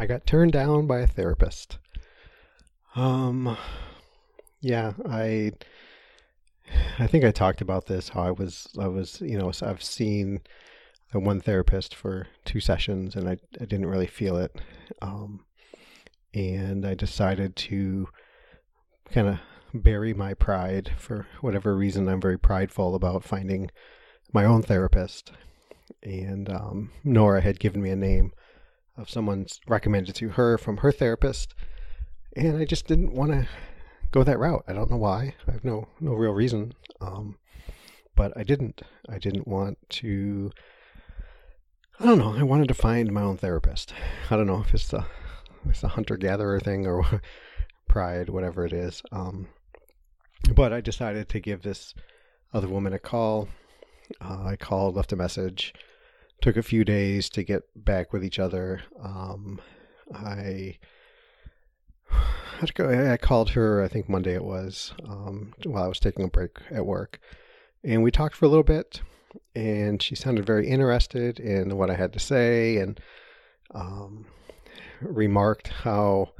I got turned down by a therapist. Um, yeah, I think I talked about this, how so I've seen the one therapist for 2 sessions and I didn't really feel it. Um, and I decided to kind of bury my pride for whatever reason. I'm very prideful about finding my own therapist. And Nora had given me a name of someone recommended to her from her therapist. And I just didn't want to go that route. I don't know why. I have no real reason. But I didn't. I didn't want to. I don't know. I wanted to find my own therapist. I don't know if it's the hunter gatherer thing or pride, whatever it is. But I decided to give this other woman a call. I called, left a message. Took a few days to get back with each other. I called her, I think Monday it was, while I was taking a break at work. And we talked for a little bit, and she sounded very interested in what I had to say, and remarked how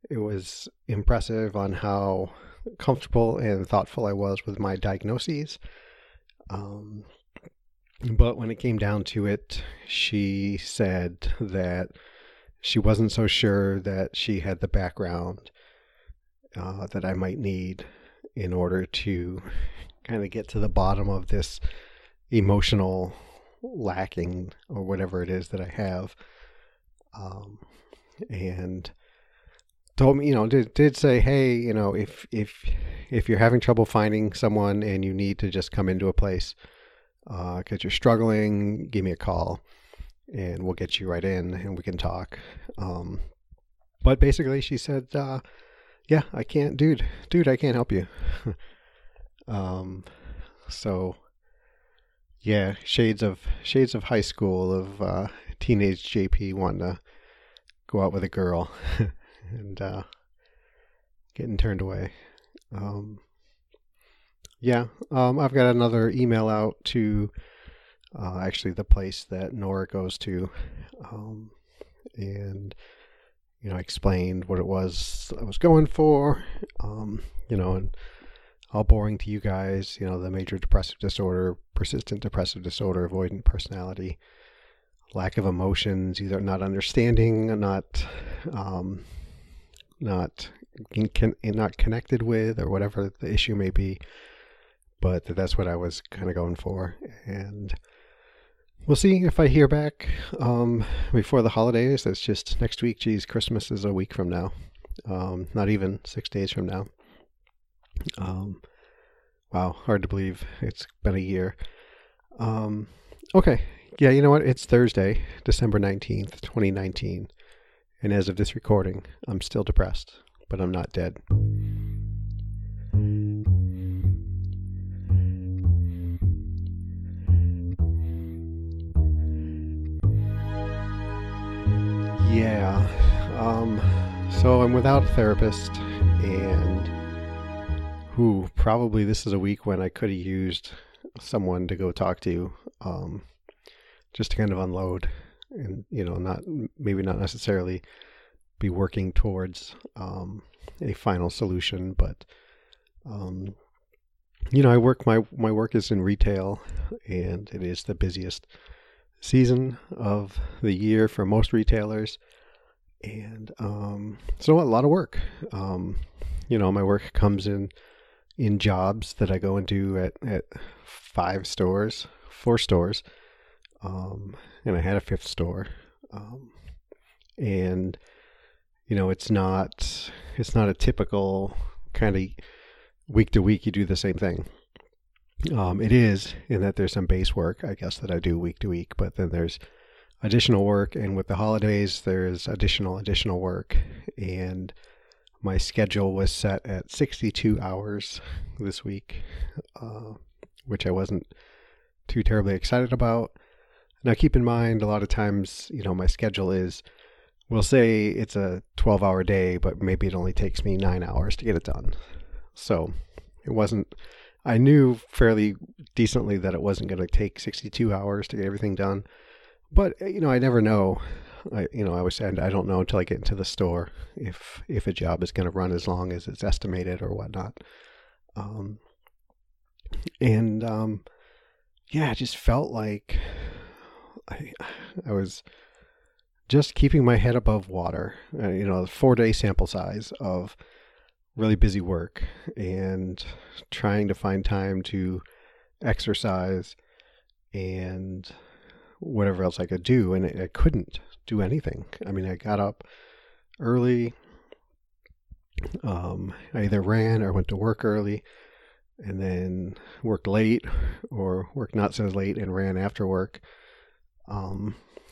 it was impressive on how comfortable and thoughtful I was with my diagnoses. But when it came down to it, she said that she wasn't so sure that she had the background that I might need in order to kind of get to the bottom of this emotional lacking or whatever it is that I have. And told me, did say, hey, if you're having trouble finding someone and you need to just come into a place because you're struggling, give me a call and we'll get you right in and we can talk. But basically she said, yeah, I can't, dude, I can't help you. So yeah, shades of high school of teenage JP wanting to go out with a girl and getting turned away. I've got another email out to actually the place that Nora goes to, and I explained what it was I was going for, and all boring to you guys, the major depressive disorder, persistent depressive disorder, avoidant personality, lack of emotions, either not understanding, not connected with, or whatever the issue may be. But that's what I was kind of going for. And we'll see if I hear back before the holidays. That's just next week. Geez, Christmas is a week from now. Not even 6 days from now. Wow, hard to believe. It's been a year. Okay. Yeah, you know what? It's Thursday, December 19th, 2019. And as of this recording, I'm still depressed, but I'm not dead. Yeah. So I'm without a therapist, and probably this is a week when I could have used someone to go talk to, just to kind of unload and, maybe not necessarily be working towards a final solution, but my work is in retail, and it is the busiest season of the year for most retailers, and so a lot of work. My work comes in jobs that I go and do at 4 stores, and I had a 5th store, and it's not a typical kind of week to week you do the same thing. It is in that there's some base work, I guess, that I do week to week, but then there's additional work, and with the holidays, there's additional work, and my schedule was set at 62 hours this week, which I wasn't too terribly excited about. Now, keep in mind, a lot of times, my schedule is, we'll say it's a 12-hour day, but maybe it only takes me 9 hours to get it done. So it wasn't, I knew fairly decently that it wasn't going to take 62 hours to get everything done. But, I never know. I always said I don't know until I get into the store if a job is going to run as long as it's estimated or whatnot. Um, and yeah, it just felt like I I was just keeping my head above water. The 4-day sample size of really busy work and trying to find time to exercise and whatever else I could do, and I couldn't do anything. I mean, I got up early. I either ran or went to work early, and then worked late or worked not so late and ran after work.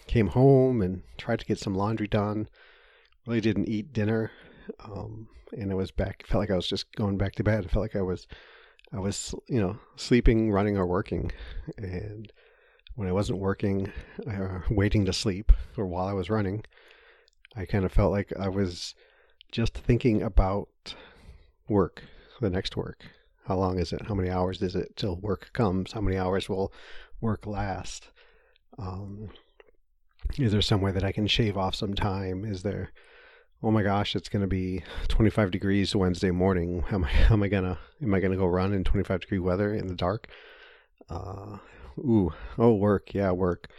Came home and tried to get some laundry done. Really didn't eat dinner, and I was back. Felt like I was just going back to bed. I felt like I was sleeping, running, or working. And when I wasn't working, waiting to sleep, or while I was running, I kind of felt like I was just thinking about work, the next work. How long is it? How many hours is it till work comes? How many hours will work last? Is there some way that I can shave off some time? Is there, oh my gosh, it's going to be 25 degrees Wednesday morning. Am I gonna go run in 25-degree weather in the dark? Work. Yeah, work.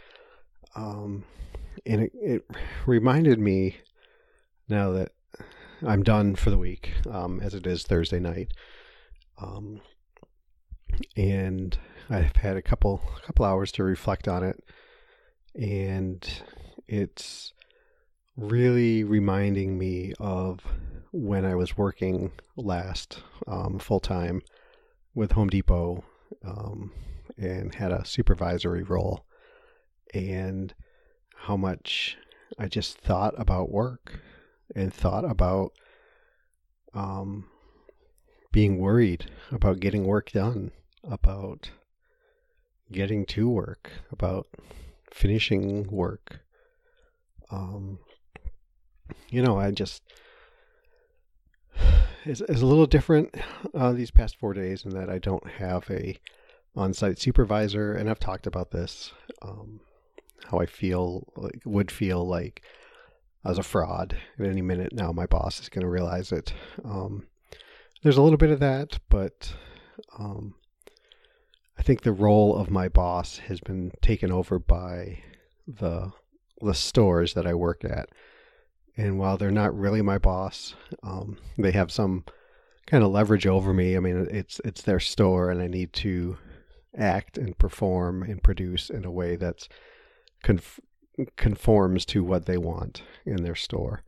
And it reminded me now that I'm done for the week, as it is Thursday night. And I've had a couple hours to reflect on it, and it's really reminding me of when I was working last full time with Home Depot, and had a supervisory role, and how much I just thought about work and thought about being worried about getting work done, about getting to work, about finishing work. I just, it's a little different these past 4 days in that I don't have a on-site supervisor, and I've talked about this, how I would feel like I was a fraud at any minute now. My boss is going to realize it. There's a little bit of that, but I think the role of my boss has been taken over by the stores that I work at. And while they're not really my boss, they have some kind of leverage over me. I mean, it's their store, and I need to act and perform and produce in a way that's conforms to what they want in their store.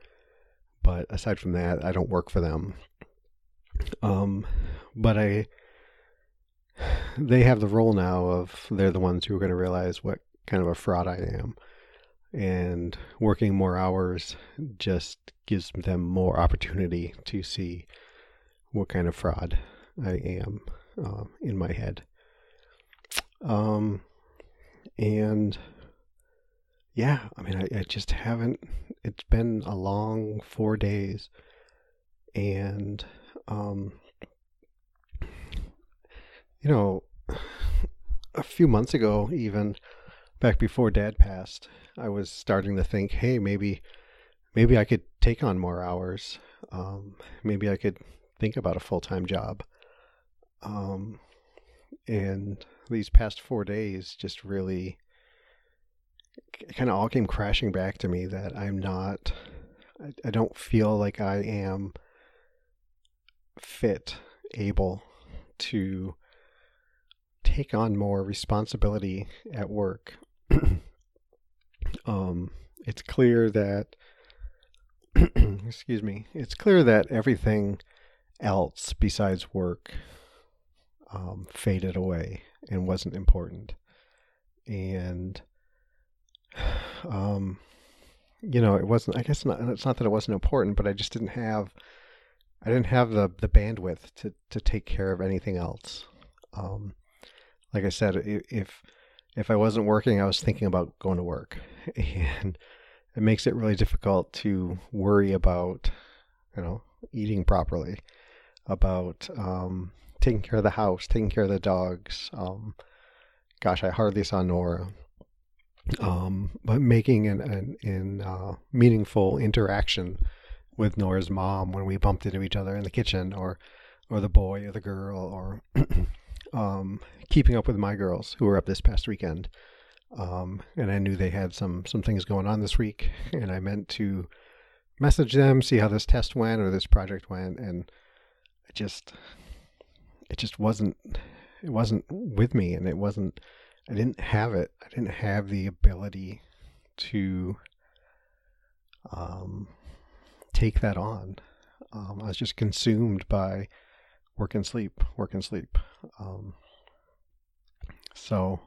But aside from that, I don't work for them. But they have the role now of they're the ones who are going to realize what kind of a fraud I am. And working more hours just gives them more opportunity to see what kind of fraud I am in my head. And yeah, I mean, I just haven't, it's been a long 4 days, and, a few months ago, even back before Dad passed, I was starting to think, hey, maybe I could take on more hours. Maybe I could think about a full-time job. And these past 4 days just really kind of all came crashing back to me that I don't feel like I am able to take on more responsibility at work. It's clear that, it's clear that everything else besides work faded away and wasn't important. And, it wasn't, I guess not, it's not that it wasn't important, but I just didn't have the bandwidth to take care of anything else. Like I said, if I wasn't working, I was thinking about going to work, and it makes it really difficult to worry about, eating properly, about taking care of the house, taking care of the dogs. Gosh, I hardly saw Nora. But making an meaningful interaction with Nora's mom when we bumped into each other in the kitchen, or the boy or the girl, or keeping up with my girls who were up this past weekend. And I knew they had some things going on this week, and I meant to message them, see how this test went or this project went, and it just wasn't with me, and I didn't have it. I didn't have the ability to take that on. I was just consumed by work and sleep, work and sleep. So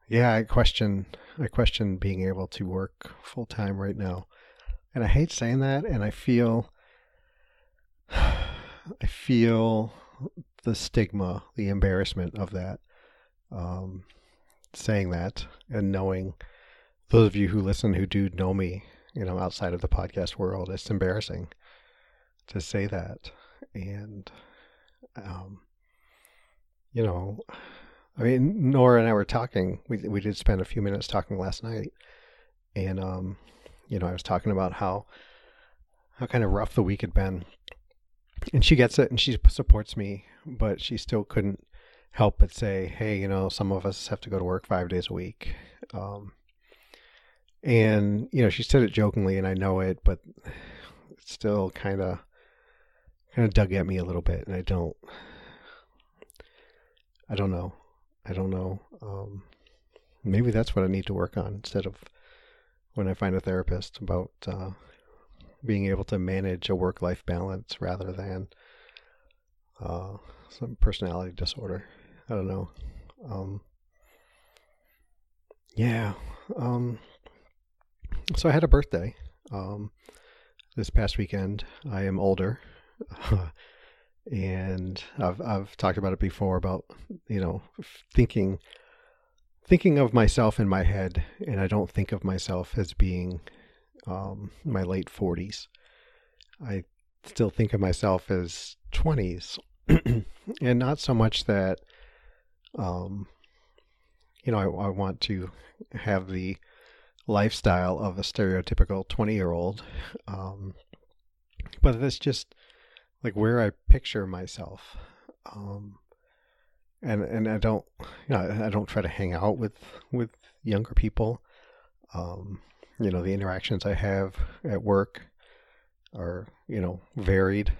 yeah, I question being able to work full time right now. And I hate saying that, and I feel the stigma, the embarrassment of that. Saying that, and knowing those of you who listen who do know me, outside of the podcast world, it's embarrassing to say that. And I mean, Nora and I were talking. We did spend a few minutes talking last night, and I was talking about how kind of rough the week had been, and she gets it, and she supports me, but she still couldn't help but say, "Hey, some of us have to go to work 5 days a week," and she said it jokingly, and I know it, but it's still kind of dug at me a little bit, and I don't know. Maybe that's what I need to work on, instead of when I find a therapist, about being able to manage a work-life balance rather than some personality disorder. I don't know. Yeah. So I had a birthday this past weekend. I am older. And I've talked about it before, about thinking of myself in my head, and I don't think of myself as being my late 40s. I still think of myself as 20s, and not so much that I want to have the lifestyle of a stereotypical 20-year-old, but it's just like where I picture myself, and I don't try to hang out with younger people. The interactions I have at work are varied,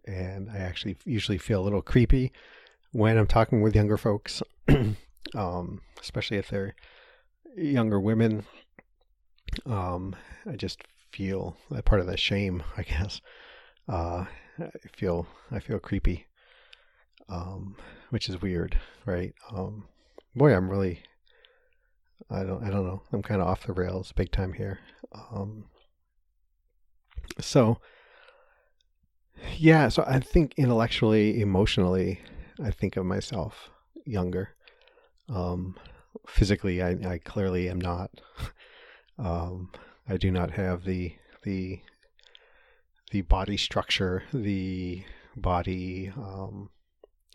and I actually usually feel a little creepy when I'm talking with younger folks, especially if they're younger women. I just feel that part of the shame, I guess. I feel creepy, which is weird, right? Boy, I don't know. I'm kind of off the rails big time here. So yeah, so I think intellectually, emotionally, I think of myself younger. Physically, I clearly am not. I do not have the body structure, the body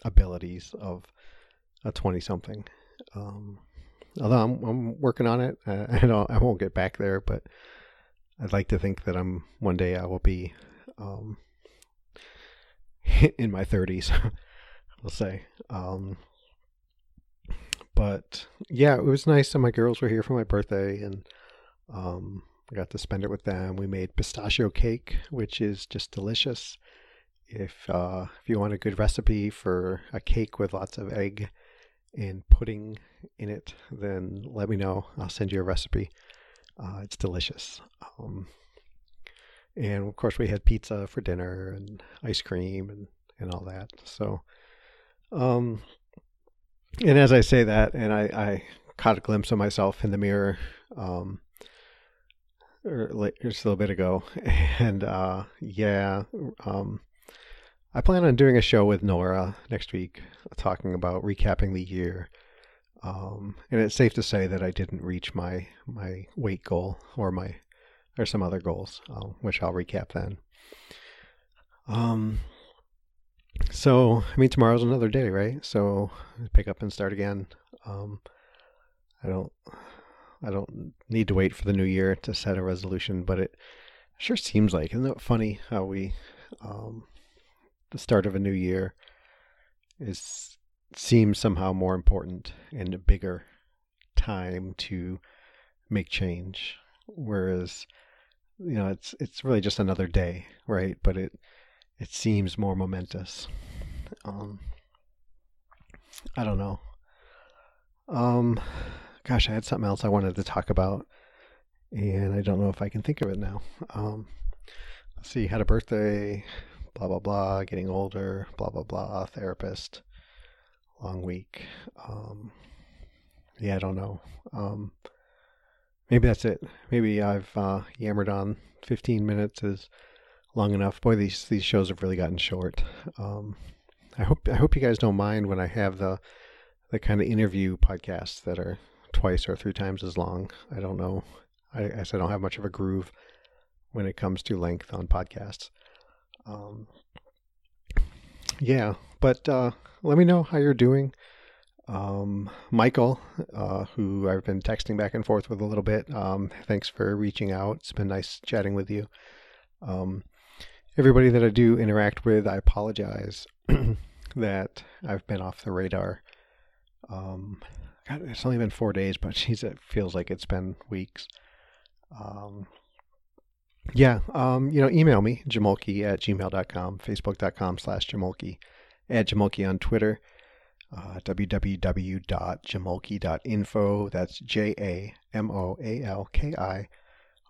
abilities of a 20-something. Although I'm working on it. I won't get back there, but I'd like to think that one day I will be in my 30s, we'll say. But yeah, it was nice. And my girls were here for my birthday, and I got to spend it with them. We made pistachio cake, which is just delicious. If you want a good recipe for a cake with lots of egg and pudding in it, then let me know. I'll send you a recipe. It's delicious. And of course, we had pizza for dinner and ice cream and all that. So, and as I say that, and I caught a glimpse of myself in the mirror just a little bit ago, and I plan on doing a show with Nora next week, talking about recapping the year. And it's safe to say that I didn't reach my weight goal or some other goals, which I'll recap then. So I mean, tomorrow's another day, right? So pick up and start again. I don't I don't need to wait for the new year to set a resolution, but it sure seems like, isn't it funny how the start of a new year seems somehow more important and a bigger time to make change, whereas it's really just another day, right? But it seems more momentous. Um, I don't know. Um, Gosh, I had something else I wanted to talk about, and I don't know if I can think of it now. Let's see, had a birthday, blah blah blah, getting older, blah blah blah, therapist, long week. Yeah, I don't know. Maybe that's it. Maybe I've yammered on. 15 minutes is long enough. Boy, these shows have really gotten short. I hope you guys don't mind when I have the kind of interview podcasts that are twice or three times as long. I don't know. I guess I don't have much of a groove when it comes to length on podcasts. Yeah, but let me know how you're doing. Michael, who I've been texting back and forth with a little bit, thanks for reaching out. It's been nice chatting with you. Everybody that I do interact with, I apologize that I've been off the radar. God, it's only been 4 days, but geez, it feels like it's been weeks. Email me, jamolke@gmail.com, facebook.com/jamolke, @jamolke on Twitter, www.jamolke.info. That's JAMOALKI.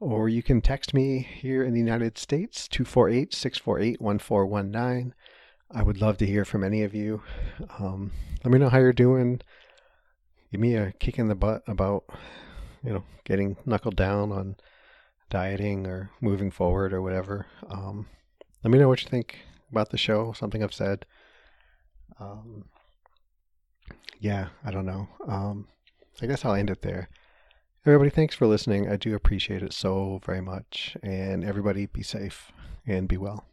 Or you can text me here in the United States, 248-648-1419. I would love to hear from any of you. Let me know how you're doing. Give me a kick in the butt about, getting knuckled down on dieting or moving forward or whatever. Let me know what you think about the show, something I've said. I don't know. I guess I'll end it there. Everybody, thanks for listening. I do appreciate it so very much. And everybody be safe and be well.